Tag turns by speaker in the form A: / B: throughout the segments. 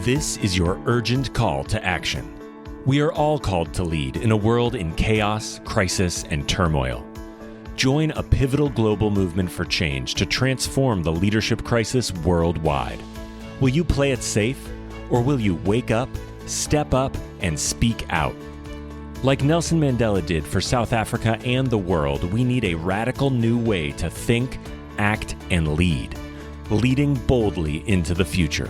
A: This is your urgent call to action. We are all called to lead in a world in chaos, crisis, and turmoil. Join a pivotal global movement for change to transform the leadership crisis worldwide. Will you play it safe, or will you wake up, step up, and speak out? Like Nelson Mandela did for South Africa and the world, we need a radical new way to think, act, and lead, leading boldly into the future.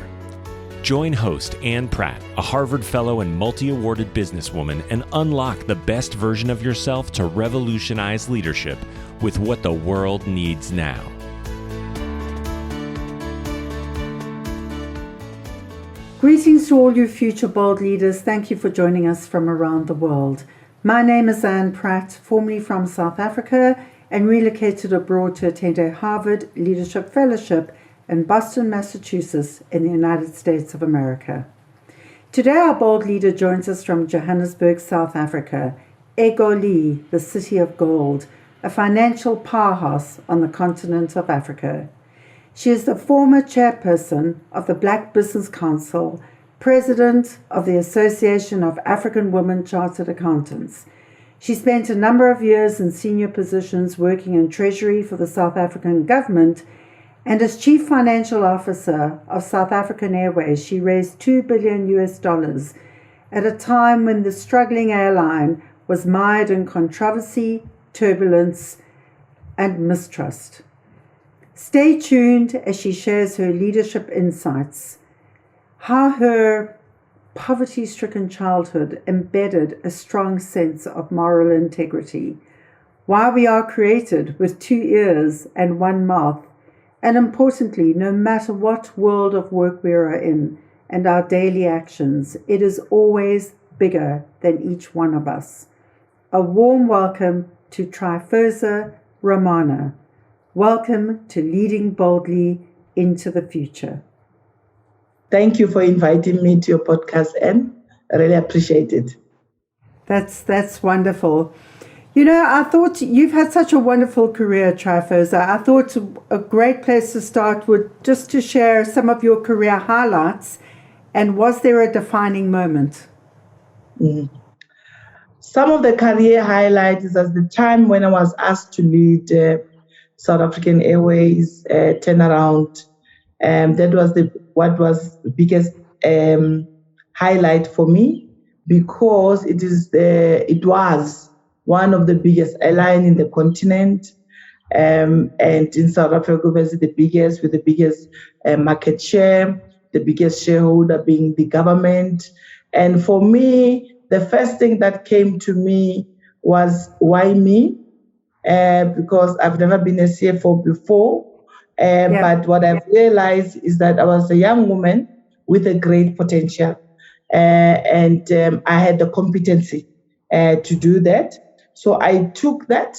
A: Join host Ann Pratt, a Harvard Fellow and multi-awarded businesswoman, and unlock the best version of yourself to revolutionize leadership with what the world needs now.
B: Greetings to all you future bold leaders. Thank you for joining us from around the world. My name is Ann Pratt, formerly from South Africa and relocated abroad to attend a Harvard Leadership Fellowship in Boston, Massachusetts, in the United States of America. Today, our bold leader joins us from Johannesburg, South Africa, Egoli, the city of gold, a financial powerhouse on the continent of Africa. She is the former chairperson of the Black Business Council, president of the Association of African Women Chartered Accountants. She spent a number of years in senior positions working in treasury for the South African government, and as chief financial officer of South African Airways, she raised $2 billion at a time when the struggling airline was mired in controversy, turbulence, and mistrust. Stay tuned as she shares her leadership insights, how her poverty-stricken childhood embedded a strong sense of moral integrity, why we are created with 2 ears and 1 mouth, and importantly, no matter what world of work we are in and our daily actions, it is always bigger than each one of us. A warm welcome to Tryphosa Ramano. Welcome to Leading Boldly into the Future.
C: Thank you for inviting me to your podcast, Anne. I really appreciate it.
B: That's wonderful. You know, I thought you've had such a wonderful career, Tryphosa. I thought a great place to start would just to share some of your career highlights. And was there a defining moment?
C: Some of the career highlights is at the time when I was asked to lead South African Airways turnaround. That was what was the biggest highlight for me, because it was one of the biggest airline in the continent, and in South Africa, obviously the biggest, with the biggest market share, the biggest shareholder being the government. And for me, the first thing that came to me was, why me? Because I've never been a CFO before. But what I've realized is that I was a young woman with a great potential, and I had the competency to do that. So I took that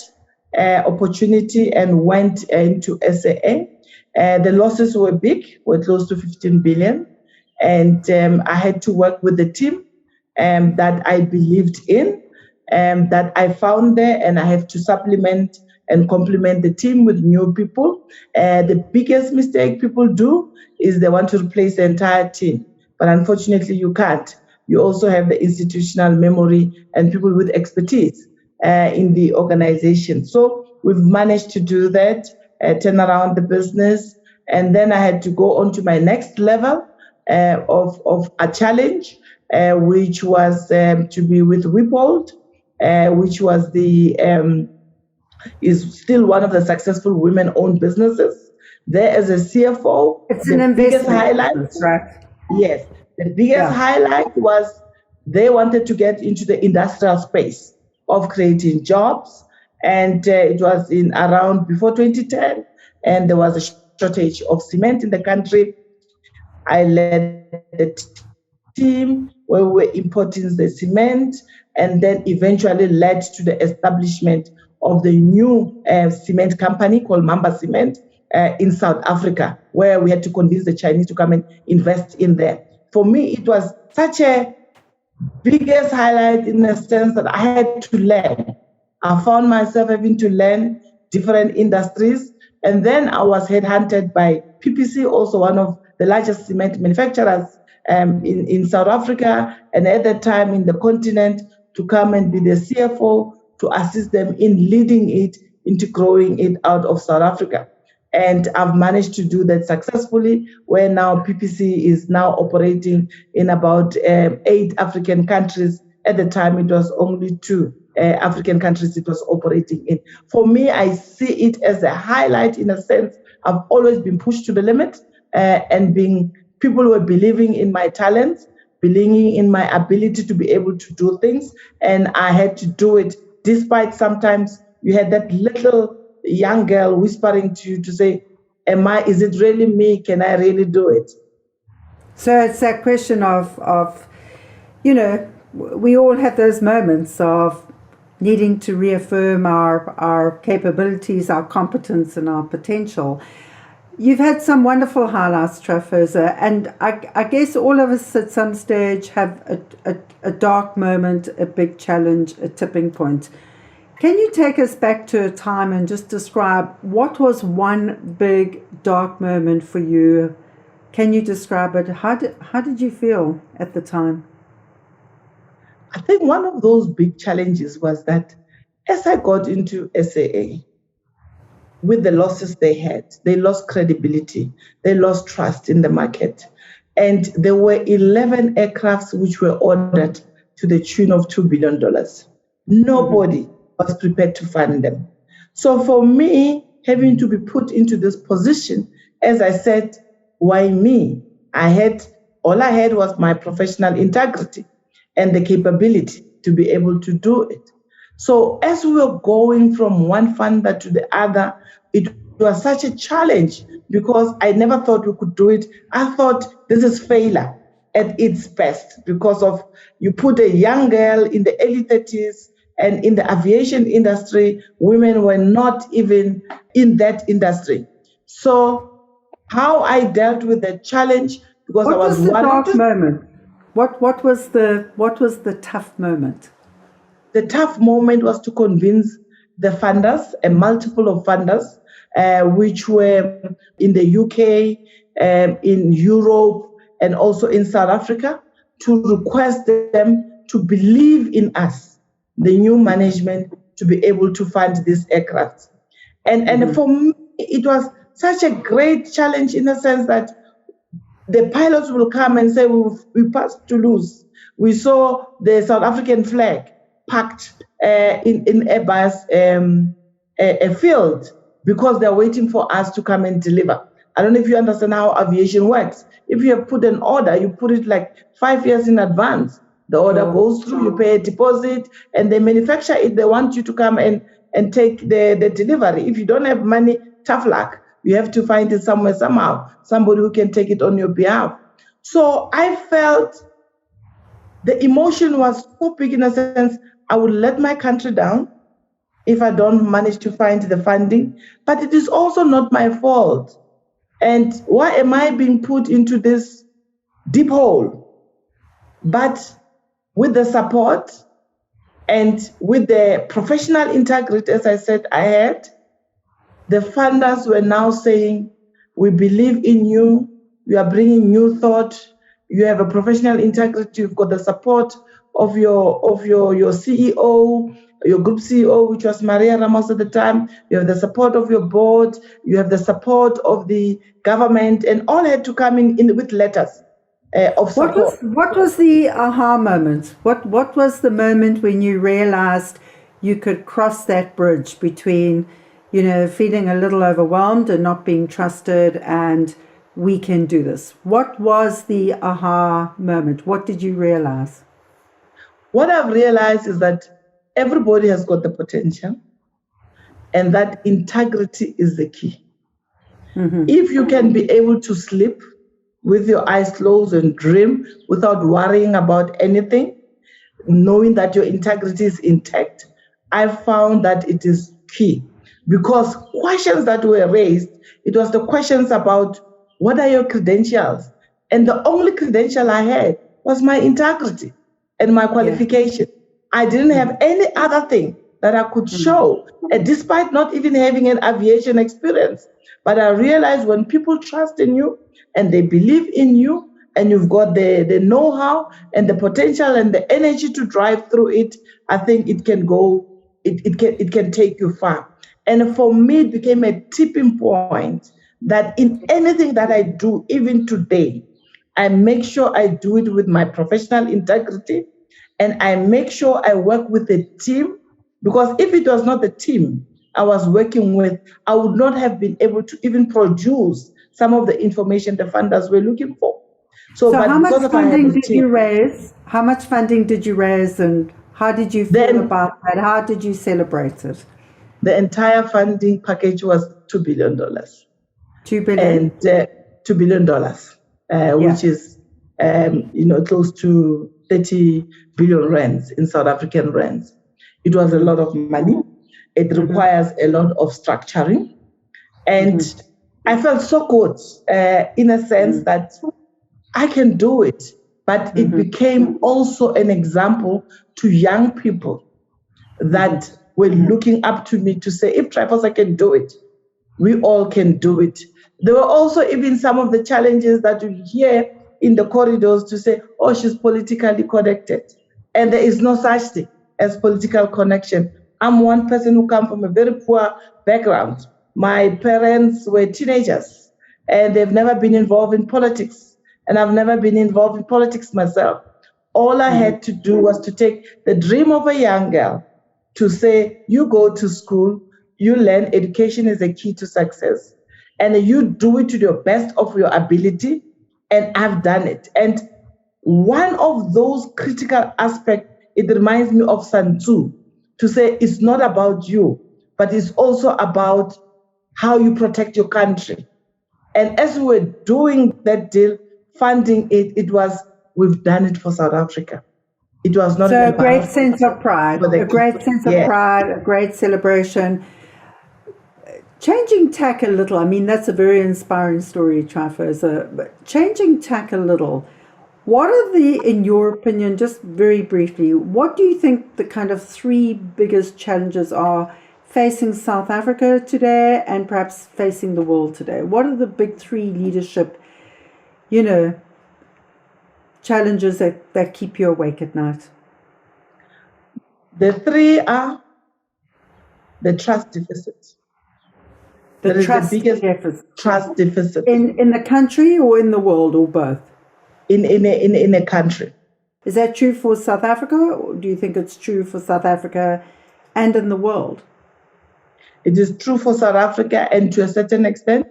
C: opportunity and went into SAA. The losses were big, were close to 15 billion. And I had to work with the team that I believed in, that I found there, and I have to supplement and complement the team with new people. The biggest mistake people do is they want to replace the entire team. But unfortunately, you can't. You also have the institutional memory and people with expertise in the organization. So we've managed to do that, turn around the business. And then I had to go on to my next level of a challenge, which was to be with Wippold, which was is still one of the successful women-owned businesses. There as a CFO,
B: it's an biggest highlight, right?
C: Yes, the biggest highlight was they wanted to get into the industrial space of creating jobs, and it was in around before 2010, and there was a shortage of cement in the country. I led the team where we were importing the cement, and then eventually led to the establishment of the new cement company called Mamba Cement in South Africa, where we had to convince the Chinese to come and invest in there. For me, it was such a biggest highlight in the sense that I had to learn. I found myself having to learn different industries. And then I was headhunted by PPC, also one of the largest cement manufacturers in South Africa, and at that time in the continent, to come and be the CFO to assist them in leading it into growing it out of South Africa. And I've managed to do that successfully, where now PPC is now operating in about 8 African countries. At the time, it was only 2 African countries it was operating in. For me, I see it as a highlight in a sense. I've always been pushed to the limit, and people were believing in my talents, believing in my ability to be able to do things, and I had to do it despite sometimes you had that little young girl whispering to you to say, is it really me? Can I really do it?
B: So it's that question of we all have those moments of needing to reaffirm our capabilities, our competence, and our potential. You've had some wonderful highlights, Tryphosa, and I guess all of us at some stage have a dark moment, a big challenge, a tipping point. Can you take us back to a time and just describe what was one big dark moment for you? Can you describe it? How did you feel at the time?
C: I think one of those big challenges was that as I got into SAA, with the losses they had, they lost credibility, they lost trust in the market. And there were 11 aircrafts which were ordered to the tune of $2 billion. Nobody was prepared to fund them. So for me, having to be put into this position, as I said, why me? All I had was my professional integrity and the capability to be able to do it. So as we were going from one funder to the other, it was such a challenge because I never thought we could do it. I thought this is failure at its best because of you put a young girl in the early 30s, and in the aviation industry, women were not even in that industry. So how I dealt with the challenge, because
B: what
C: I was
B: the
C: worried.
B: Dark moment? What was the tough moment?
C: The tough moment was to convince the funders, a multiple of funders, which were in the UK, in Europe, and also in South Africa, to request them to believe in us, the new management, to be able to fund these aircraft. And for me, it was such a great challenge in the sense that the pilots will come and say, we passed Toulouse. We saw the South African flag packed in Airbus a field because they're waiting for us to come and deliver. I don't know if you understand how aviation works. If you have put an order, you put it like 5 years in advance. The order goes through, you pay a deposit, and they manufacture it. They want you to come and take the delivery. If you don't have money, tough luck. You have to find it somewhere, somehow, somebody who can take it on your behalf. So I felt the emotion was so big in a sense, I would let my country down if I don't manage to find the funding, but it is also not my fault. And why am I being put into this deep hole? But with the support and with the professional integrity, as I said, I had, the funders were now saying, we believe in you, you are bringing new thought, you have a professional integrity, you've got the support of your CEO, your group CEO, which was Maria Ramos at the time, you have the support of your board, you have the support of the government, and all had to come in with letters of support.
B: What was the aha moment? What was the moment when you realized you could cross that bridge between, feeling a little overwhelmed and not being trusted, and we can do this? What was the aha moment? What did you realize?
C: What I've realized is that everybody has got the potential, and that integrity is the key. If you can be able to sleep with your eyes closed and dream without worrying about anything, knowing that your integrity is intact, I found that it is key. Because questions that were raised, it was the questions about what are your credentials? And the only credential I had was my integrity and my qualification. I didn't have any other thing that I could show, despite not even having an aviation experience. But I realized when people trust in you and they believe in you, and you've got the know-how and the potential and the energy to drive through it, I think it can go, it can take you far. And for me, it became a tipping point that in anything that I do, even today, I make sure I do it with my professional integrity, and I make sure I work with a team, because if it was not the team I was working with, I would not have been able to even produce some of the information the funders were looking for.
B: So how much funding did you raise? How much funding did you raise, and how did you feel about that? How did you celebrate it?
C: The entire funding package was $2 billion.
B: $2 billion?
C: And $2 billion, which is close to 30 billion rands in South African rands. It was a lot of money. It requires a lot of structuring. And I felt so good in a sense that I can do it. But it became also an example to young people that were looking up to me to say, if Tryphosa can do it, we all can do it. There were also even some of the challenges that you hear in the corridors to say, oh, she's politically connected. And there is no such thing as political connection. I'm one person who comes from a very poor background. My parents were teenagers and they've never been involved in politics. And I've never been involved in politics myself. All I had to do was to take the dream of a young girl to say, you go to school, you learn, education is a key to success, and you do it to the best of your ability, and I've done it. And one of those critical aspects, it reminds me of Sun Tzu, to say it's not about you, but it's also about how you protect your country. And as we were doing that deal, funding it, it was, we've done it for South Africa. It was not
B: so a great sense of pride, a great sense of pride, a great celebration. Changing tack a little, I mean, that's a very inspiring story, Tryphosa, but changing tack a little, what are in your opinion, just very briefly, what do you think the kind of three biggest challenges are facing South Africa today and perhaps facing the world today? What are the big three leadership, challenges that keep you awake at night?
C: The three are the trust deficit.
B: The biggest
C: trust deficit.
B: In the country or in the world, or both?
C: In a country.
B: Is that true for South Africa, or do you think it's true for South Africa and in the world?
C: It is true for South Africa and to a certain extent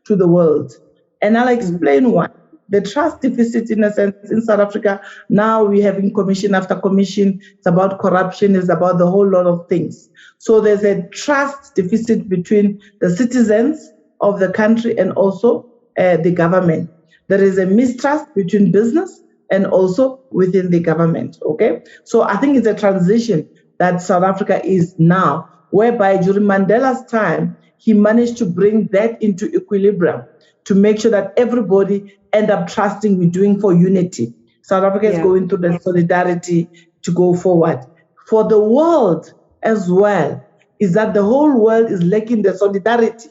C: to the world. And I'll explain why. The trust deficit, in a sense, in South Africa, now we're having commission after commission. It's about corruption, it's about the whole lot of things. So there's a trust deficit between the citizens of the country and also the government. There is a mistrust between business and also within the government, okay? So I think it's a transition that South Africa is now, whereby during Mandela's time, he managed to bring that into equilibrium to make sure that everybody end up trusting we're doing for unity. South Africa is going through the solidarity to go forward. For the world as well, is that the whole world is lacking the solidarity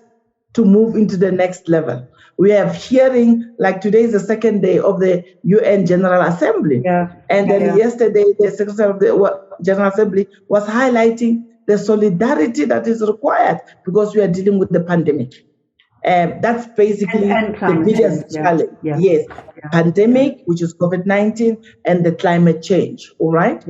C: to move into the next level. We have hearing, like today is the second day of the UN General Assembly. And then yesterday, the Secretary of the General Assembly was highlighting the solidarity that is required because we are dealing with the pandemic. That's basically the biggest challenge. Pandemic, which is COVID-19, and the climate change, all right?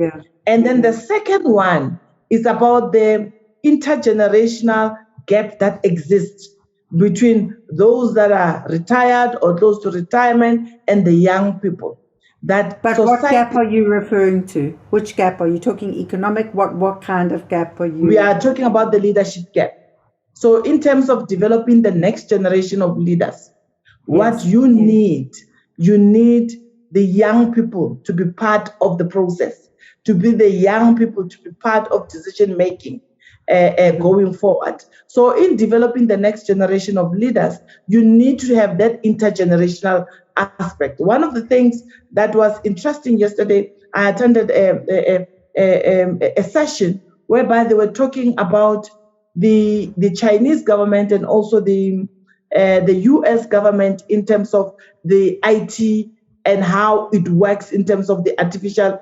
C: And then the second one is about the intergenerational gap that exists between those that are retired or close to retirement and the young people.
B: But what gap are you referring to? Which gap? Are you talking economic? What kind of gap are you?
C: We are talking about the leadership gap. So in terms of developing the next generation of leaders, what you need the young people to be part of the process, to be the young people to be part of decision making going forward. So in developing the next generation of leaders, you need to have that intergenerational aspect. One of the things that was interesting yesterday, I attended a session whereby they were talking about the Chinese government and also the US government in terms of the IT and how it works in terms of the artificial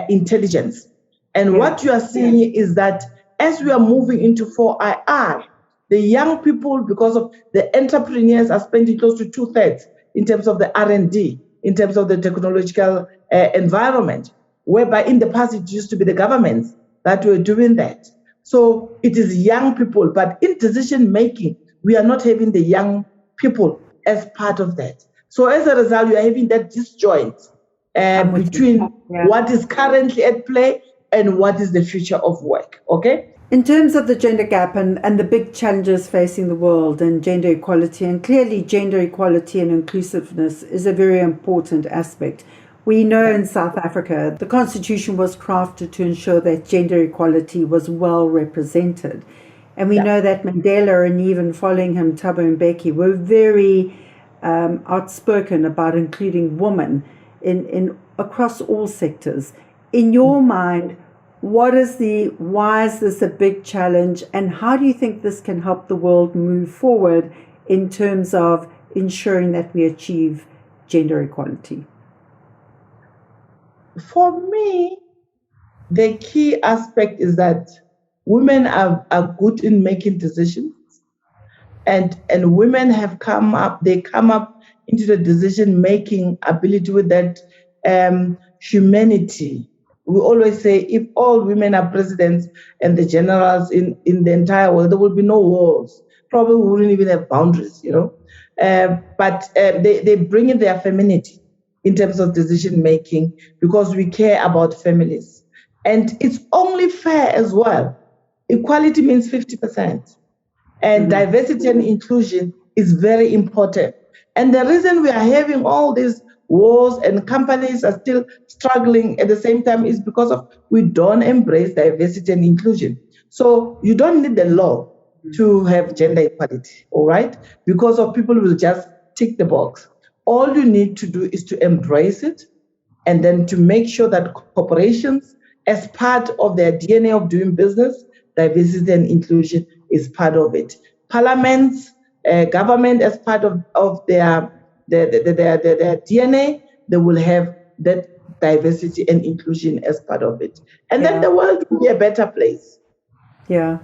C: intelligence. And what you are seeing is that as we are moving into 4IR, the young people, because of the entrepreneurs, are spending close to 2/3 in terms of the R&D, in terms of the technological environment, whereby in the past it used to be the governments that were doing that. So it is young people, but in decision making, we are not having the young people as part of that. So as a result, you are having that disjoint between what is currently at play and what is the future of work, okay?
B: In terms of the gender gap and the big challenges facing the world and gender equality, and clearly gender equality and inclusiveness is a very important aspect. We know in South Africa, the constitution was crafted to ensure that gender equality was well represented. And we know that Mandela and even following him, Thabo Mbeki, were very outspoken about including women in across all sectors. In your mind, why is this a big challenge, and how do you think this can help the world move forward in terms of ensuring that we achieve gender equality?
C: For me, the key aspect is that women are good in making decisions, and women have come up into the decision-making ability with that humanity. We always say if all women are presidents and the generals in the entire world, there will be no wars. Probably we wouldn't even have boundaries, but they bring in their femininity in terms of decision making because we care about families. And it's only fair as well. Equality means 50%. And diversity and inclusion is very important. And the reason we are having all these wars and companies are still struggling at the same time is because of we don't embrace diversity and inclusion. So you don't need the law to have gender equality, all right? Because of people will just tick the box. All you need to do is to embrace it and then to make sure that corporations, as part of their DNA of doing business, diversity and inclusion is part of it. Parliaments, government, as part of their DNA, they will have that diversity and inclusion as part of it. And then the world will be a better place.
B: Yeah,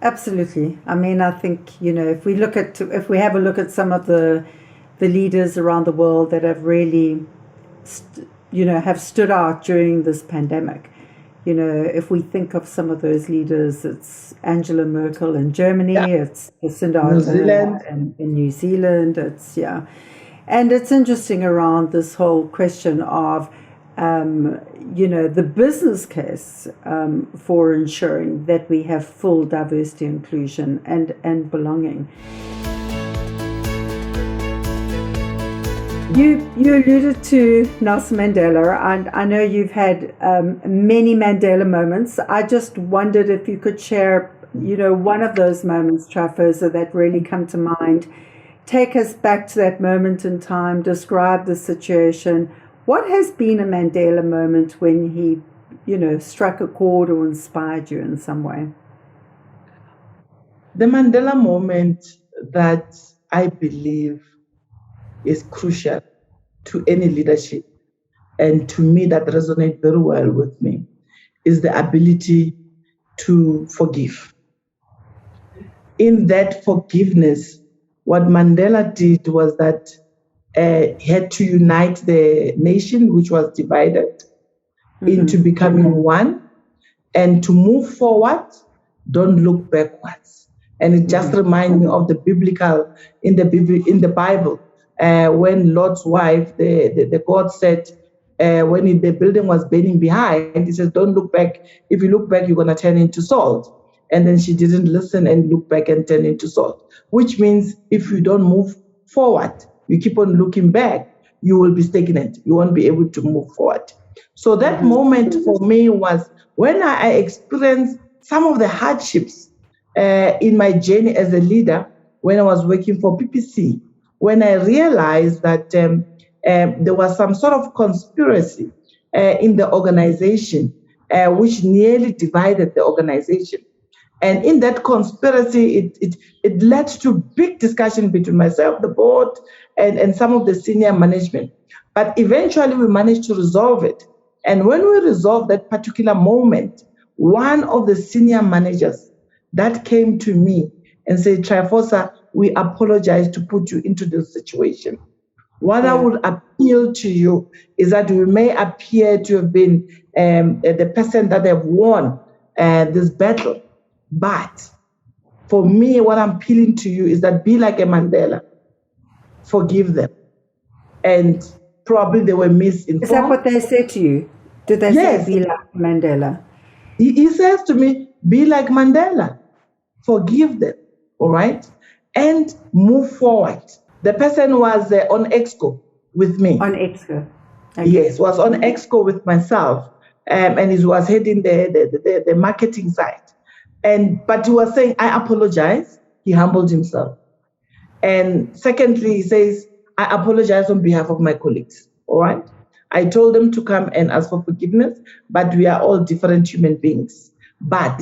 B: absolutely. I mean, I think, if we have a look at some of the leaders around the world that have really, have stood out during this pandemic. If we think of some of those leaders, it's Angela Merkel in Germany, it's Jacinda Ardern in New Zealand, and it's interesting around this whole question of, the business case for ensuring that we have full diversity, inclusion, and belonging. You alluded to Nelson Mandela, and I know you've had many Mandela moments. I just wondered if you could share, one of those moments, Tryphosa, that really come to mind. Take us back to that moment in time, describe the situation. What has been a Mandela moment when he, struck a chord or inspired you in some way?
C: The Mandela moment that I believe is crucial to any leadership, and to me that resonates very well with me, is the ability to forgive. In that forgiveness, what Mandela did was that he had to unite the nation, which was divided, into becoming one, and to move forward, don't look backwards. And it just reminds me of the biblical, in the Bible, when Lot's wife, the God said, when the building was burning behind, he says, don't look back. If you look back, you're going to turn into salt. And then she didn't listen and look back and turn into salt, which means if you don't move forward, you keep on looking back, you will be stagnant. You won't be able to move forward. So that moment for me was when I experienced some of the hardships in my journey as a leader, when I was working for PPC, when I realized that there was some sort of conspiracy in the organization, which nearly divided the organization. And in that conspiracy, it led to big discussion between myself, the board, and some of the senior management. But eventually we managed to resolve it. And when we resolved that particular moment, one of the senior managers that came to me and said, Tryphosa, we apologize to put you into this situation. What I would appeal to you is that we may appear to have been the person that have won this battle. But for me, what I'm appealing to you is that be like a Mandela. Forgive them. And probably they were misinformed.
B: Is that what they said to you? Did they say be like Mandela?
C: He says to me, be like Mandela. Forgive them, all right? And move forward. The person was on Exco with me.
B: On Exco. Okay.
C: Yes, was on Exco with myself. And he was heading the marketing side. But he was saying, I apologize. He humbled himself. And secondly, he says, I apologize on behalf of my colleagues, all right? I told them to come and ask for forgiveness, but we are all different human beings. But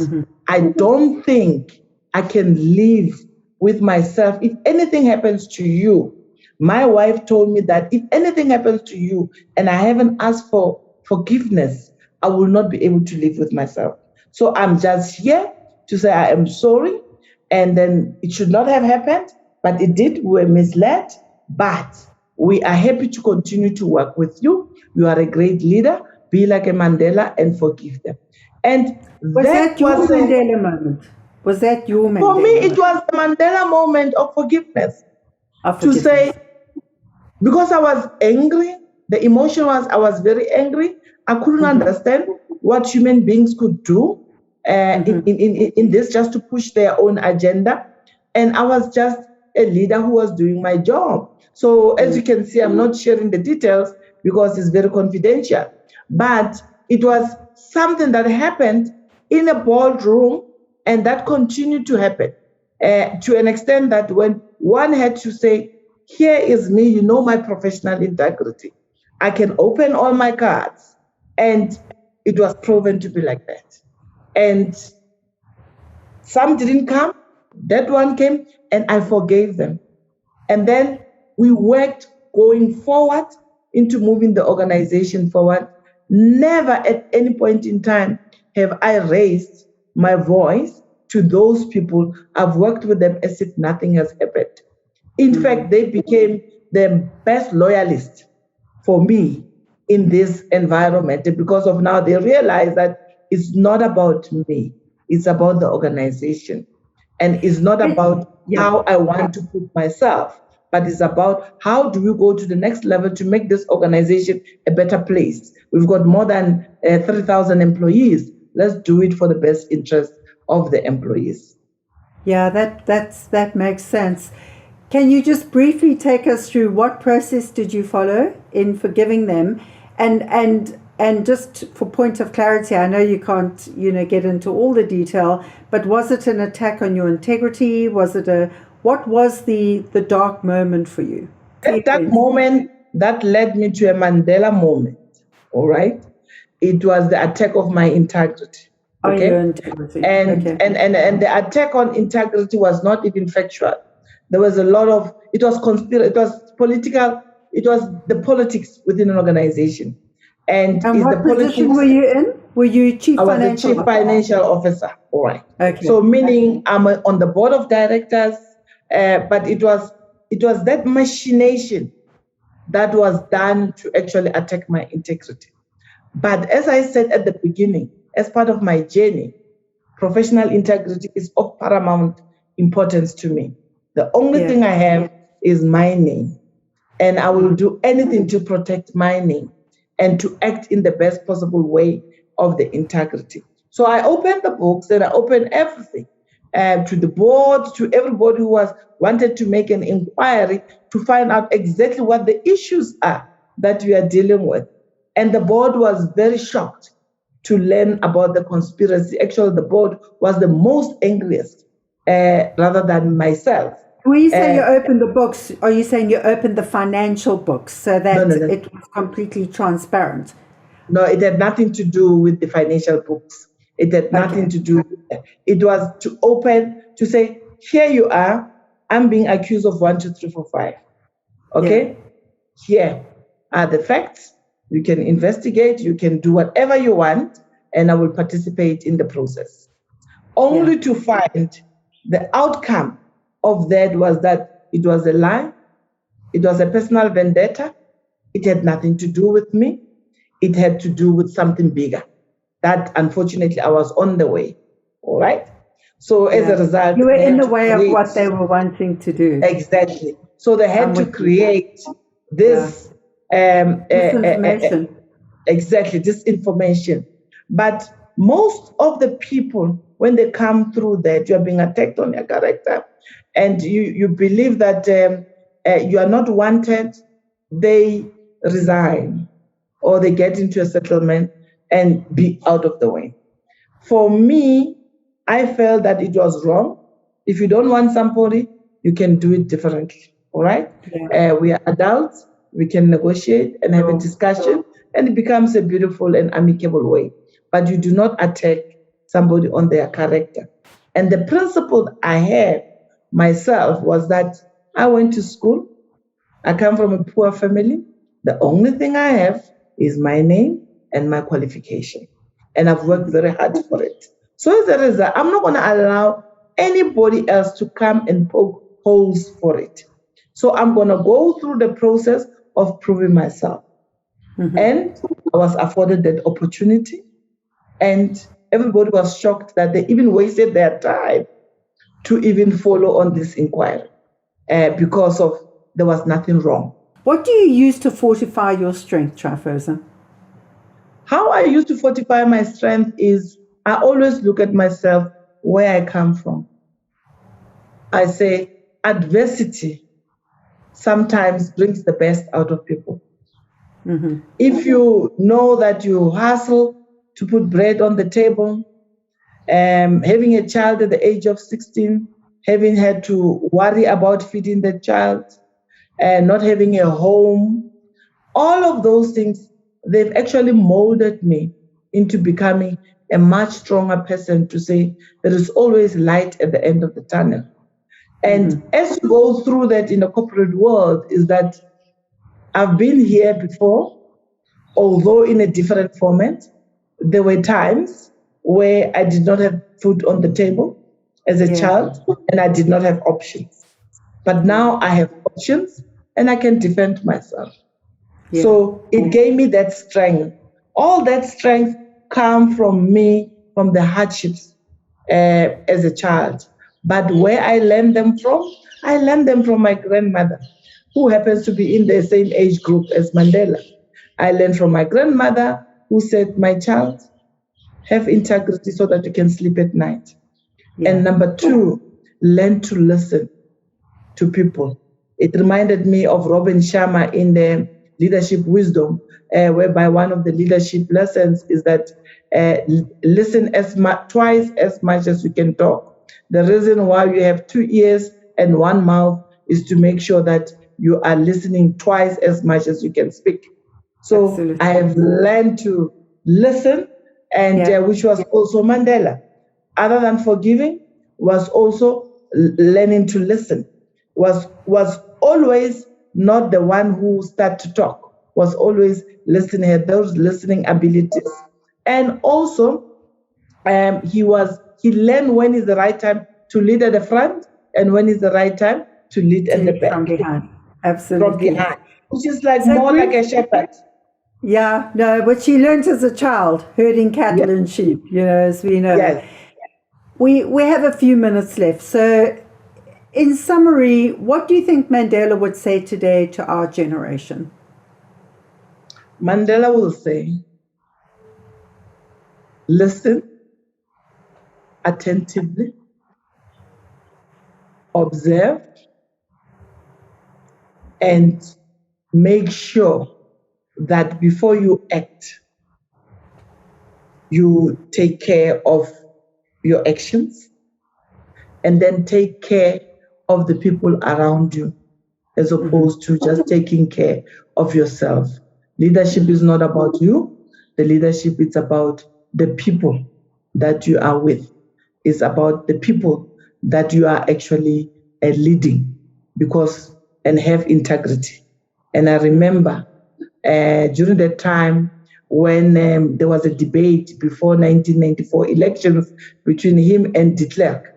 C: I don't think I can live with myself. If anything happens to you, my wife told me that if anything happens to you and I haven't asked for forgiveness, I will not be able to live with myself. So I'm just here to say I am sorry, and then it should not have happened, but it did. We were misled, but we are happy to continue to work with you. You are a great leader. Be like a Mandela and forgive them. And
B: was that your Mandela moment? Was that your Mandela
C: For me,
B: moment?
C: it was the Mandela moment of forgiveness. To say, because I was angry, the emotion was, I was very angry. I couldn't understand what human beings could do in this just to push their own agenda. And I was just a leader who was doing my job. So as you can see, I'm not sharing the details because it's very confidential. But it was something that happened in a boardroom, and that continued to happen to an extent that when one had to say, here is me, you know my professional integrity. I can open all my cards. And it was proven to be like that. And some didn't come. That one came, and I forgave them. And then we worked going forward into moving the organization forward. Never at any point in time have I raised my voice to those people. I've worked with them as if nothing has happened. In fact, they became the best loyalists for me in this environment, because of now they realize that it's not about me, it's about the organization. And it's not about how I want to put myself, but it's about how do we go to the next level to make this organization a better place. We've got more than 30,000 employees. Let's do it for the best interest of the employees.
B: Yeah, that makes sense. Can you just briefly take us through what process did you follow in forgiving them? And just for point of clarity, I know you can't, get into all the detail, but was it an attack on your integrity? What was the dark moment for you?
C: That moment that led me to a Mandela moment, all right? It was the attack of my integrity. Okay?
B: Your integrity.
C: And the attack on integrity was not even factual. There was a lot of, it was political, it was the politics within an organization. And
B: what position were you in? Were you chief financial officer? I was the chief financial
C: officer, all right.
B: Okay.
C: So meaning I'm on the board of directors, but it was that machination that was done to actually attack my integrity. But as I said at the beginning, as part of my journey, professional integrity is of paramount importance to me. The only thing I have is my name, and I will do anything to protect my name and to act in the best possible way of the integrity. So I opened the books and I opened everything to the board, to everybody who wanted to make an inquiry to find out exactly what the issues are that we are dealing with. And the board was very shocked to learn about the conspiracy. Actually, the board was the most angriest rather than myself.
B: When you say you opened the books, are you saying you opened the financial books so that it was completely transparent?
C: No, it had nothing to do with the financial books. It had nothing to do with that. It was to open, to say, here you are, I'm being accused of 1, 2, 3, 4, 5. Okay? Here are the facts. You can investigate, you can do whatever you want, and I will participate in the process. Only to find the outcome of that was that it was a lie, it was a personal vendetta, it had nothing to do with me, it had to do with something bigger. That, unfortunately, I was on the way, all right? So as a result...
B: You were in the way of what they were wanting to do.
C: Exactly. So they had to create this...
B: disinformation.
C: Exactly, disinformation. But most of the people, when they come through that, you are being attacked on your character, and you believe that you are not wanted, they resign or they get into a settlement and be out of the way. For me, I felt that it was wrong. If you don't want somebody, you can do it differently, all right? We are adults, we can negotiate and have a discussion, and it becomes a beautiful and amicable way. But you do not attack somebody on their character. And the principle I had myself was that I went to school. I come from a poor family. The only thing I have is my name and my qualification. And I've worked very hard for it. So as a result, I'm not going to allow anybody else to come and poke holes for it. So I'm going to go through the process of proving myself. And I was afforded that opportunity. And everybody was shocked that they even wasted their time to even follow on this inquiry because of there was nothing wrong.
B: What do you use to fortify your strength, Tryphosa?
C: How I used to fortify my strength is I always look at myself where I come from. I say adversity sometimes brings the best out of people. If you know that you hustle to put bread on the table, having a child at the age of 16, having had to worry about feeding the child, and not having a home, all of those things, they've actually molded me into becoming a much stronger person to say there is always light at the end of the tunnel. And as you go through that in the corporate world, is that I've been here before, although in a different format. There were times where I did not have food on the table as a child, and I did not have options. But now I have options, and I can defend myself. So it gave me that strength. All that strength came from me, from the hardships as a child. But where I learned them from my grandmother, who happens to be in the same age group as Mandela. I learned from my grandmother, who said, my child, have integrity so that you can sleep at night. And number two, learn to listen to people. It reminded me of Robin Sharma in the Leadership Wisdom, whereby one of the leadership lessons is that listen twice as much as you can talk. The reason why you have 2 ears and 1 mouth is to make sure that you are listening twice as much as you can speak. So absolutely. I have learned to listen, and which was also Mandela. Other than forgiving, was also learning to listen. Was always not the one who started to talk. Was always listening, had those listening abilities, and also he learned when is the right time to lead at the front and when is the right time to lead at the back.
B: From behind, absolutely.
C: From behind, which is like more like a shepherd.
B: Yeah, no, what she learned as a child, herding cattle and sheep, as we know.
C: Yes.
B: We have a few minutes left. So, in summary, what do you think Mandela would say today to our generation?
C: Mandela will say, listen attentively, observe, and make sure that before you act, you take care of your actions, and then take care of the people around you, as opposed to just taking care of yourself. Leadership is not about you. The leadership is about the people that you are with. It's about the people that you are actually leading, and have integrity. And I remember during that time when there was a debate before 1994 elections between him and de Klerk.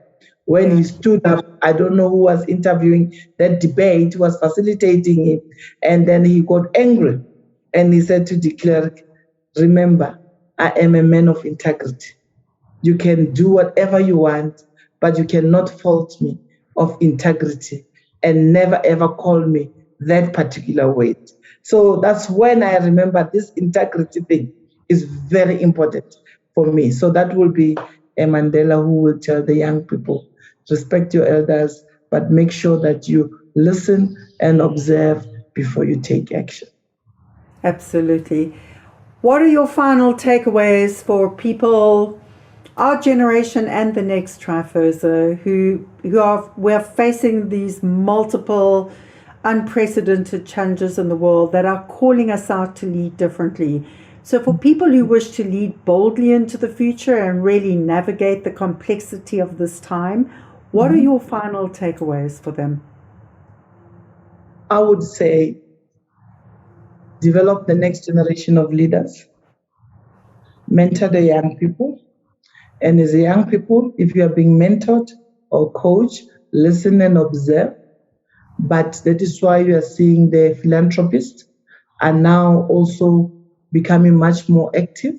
C: When he stood up, I don't know who was interviewing that debate, who was facilitating it, and then he got angry and he said to de Klerk, remember, I am a man of integrity. You can do whatever you want, but you cannot fault me of integrity and never ever call me that particular weight. So that's when I remember this integrity thing is very important for me. So that will be a Mandela who will tell the young people, respect your elders, but make sure that you listen and observe before you take action.
B: Absolutely. What are your final takeaways for people, our generation and the next Tryphosa, we're facing these multiple unprecedented challenges in the world that are calling us out to lead differently? So for people who wish to lead boldly into the future and really navigate the complexity of this time, what are your final takeaways for them?
C: I would say develop the next generation of leaders, mentor the young people. And as a young people, if you are being mentored or coached, listen and observe. But that is why you are seeing the philanthropists are now also becoming much more active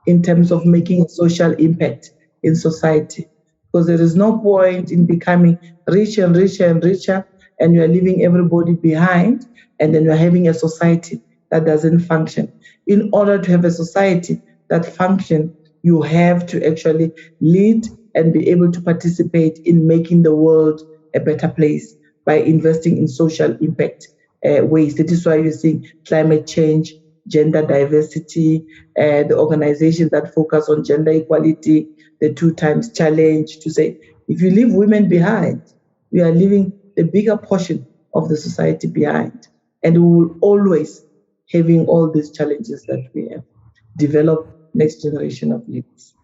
C: in terms of making a social impact in society. Because there is no point in becoming richer and richer and richer, and you are leaving everybody behind, and then you're having a society that doesn't function. In order to have a society that functions, you have to actually lead and be able to participate in making the world a better place by investing in social impact ways. That is why you're seeing climate change, gender diversity, the organizations that focus on gender equality, the 2x challenge to say, if you leave women behind, we are leaving the bigger portion of the society behind. And we will always having all these challenges that we have. Develop next generation of leaders.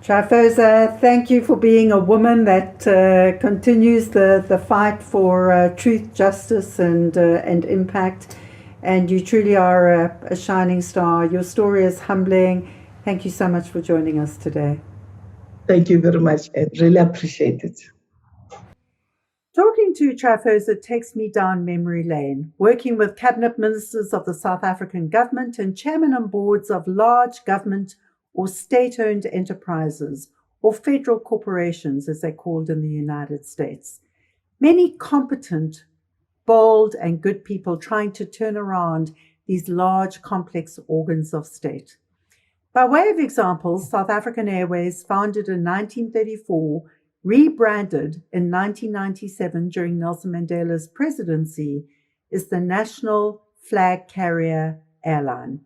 B: Tryphosa, thank you for being a woman that continues the fight for truth, justice, and impact. And you truly are a shining star. Your story is humbling. Thank you so much for joining us today.
C: Thank you very much. I really appreciate it.
B: Talking to Tryphosa takes me down memory lane, working with cabinet ministers of the South African government and chairmen on boards of large government or state-owned enterprises, or federal corporations as they're called in the United States. Many competent, bold and good people trying to turn around these large, complex organs of state. By way of example, South African Airways, founded in 1934, rebranded in 1997 during Nelson Mandela's presidency, is the national flag carrier airline.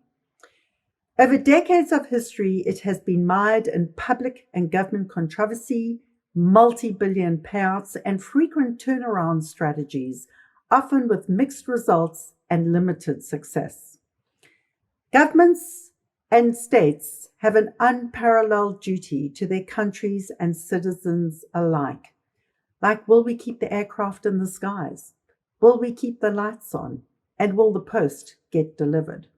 B: Over decades of history, it has been mired in public and government controversy, multi-billion payouts, and frequent turnaround strategies, often with mixed results and limited success. Governments and states have an unparalleled duty to their countries and citizens alike. Like, will we keep the aircraft in the skies? Will we keep the lights on? And will the post get delivered?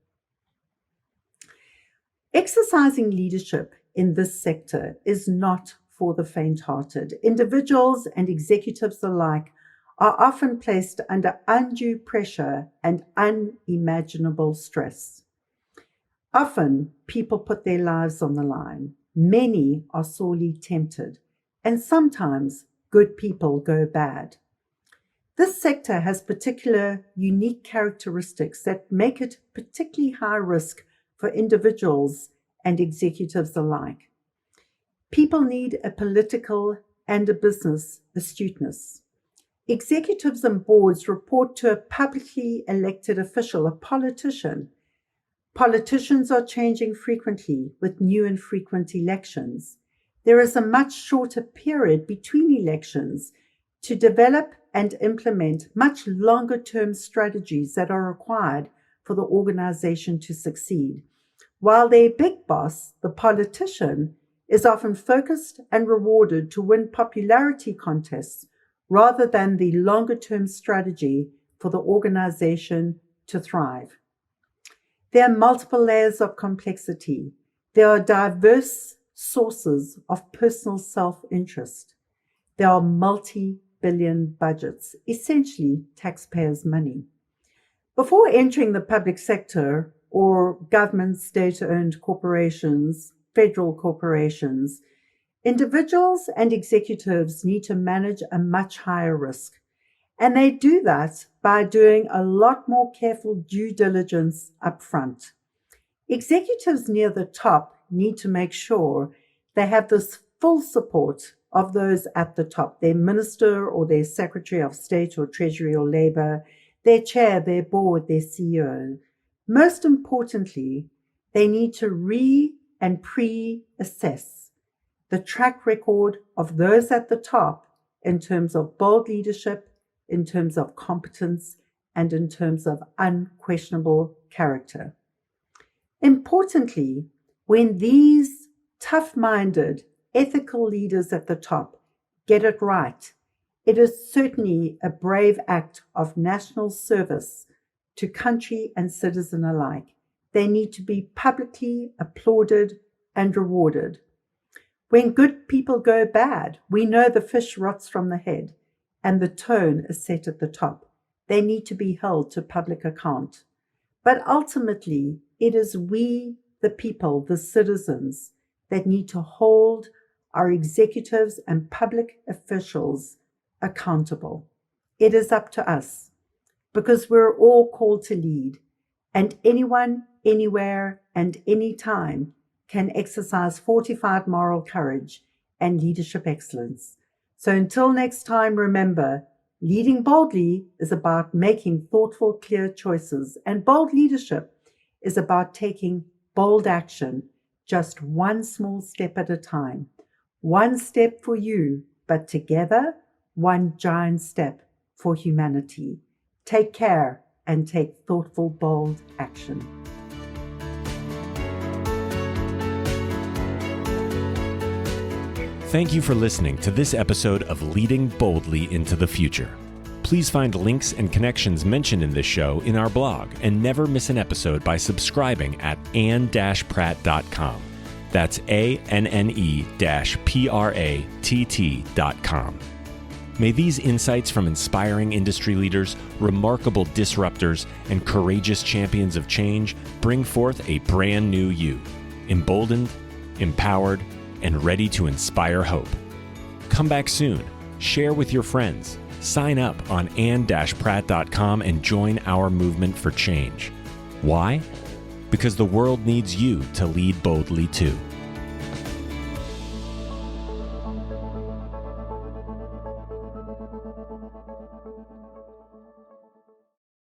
B: Exercising leadership in this sector is not for the faint-hearted. Individuals and executives alike are often placed under undue pressure and unimaginable stress. Often, people put their lives on the line. Many are sorely tempted, and sometimes good people go bad. This sector has particular unique characteristics that make it particularly high risk for individuals and executives alike. People need a political and a business astuteness. Executives and boards report to a publicly elected official, a politician. Politicians are changing frequently with new and frequent elections. There is a much shorter period between elections to develop and implement much longer-term strategies that are required for the organization to succeed. While their big boss, the politician, is often focused and rewarded to win popularity contests rather than the longer-term strategy for the organization to thrive. There are multiple layers of complexity. There are diverse sources of personal self-interest. There are multi-billion budgets, essentially taxpayers' money. Before entering the public sector or government state-owned corporations, federal corporations, individuals and executives need to manage a much higher risk. And they do that by doing a lot more careful due diligence up front. Executives near the top need to make sure they have this full support of those at the top, their minister or their secretary of state or treasury or labor, their chair, their board, their CEO. Most importantly, they need to and pre-assess the track record of those at the top in terms of bold leadership, in terms of competence, and in terms of unquestionable character. Importantly, when these tough-minded, ethical leaders at the top get it right, it is certainly a brave act of national service to country and citizen alike. They need to be publicly applauded and rewarded. When good people go bad, we know the fish rots from the head, and the tone is set at the top. They need to be held to public account. But ultimately, it is we, the people, the citizens, that need to hold our executives and public officials accountable. It is up to us, because we're all called to lead, and anyone, anywhere, and anytime can exercise fortified moral courage and leadership excellence. So until next time, remember, leading boldly is about making thoughtful, clear choices, and bold leadership is about taking bold action, just one small step at a time. One step for you, but together, one giant step for humanity. Take care and take thoughtful, bold action.
A: Thank you for listening to this episode of Leading Boldly into the Future. Please find links and connections mentioned in this show in our blog, and never miss an episode by subscribing at anne-pratt.com. That's ANNE-PRATT.com. May these insights from inspiring industry leaders, remarkable disruptors, and courageous champions of change bring forth a brand new you, emboldened, empowered, and ready to inspire hope. Come back soon, share with your friends, sign up on anne-pratt.com and join our movement for change. Why? Because the world needs you to lead boldly too.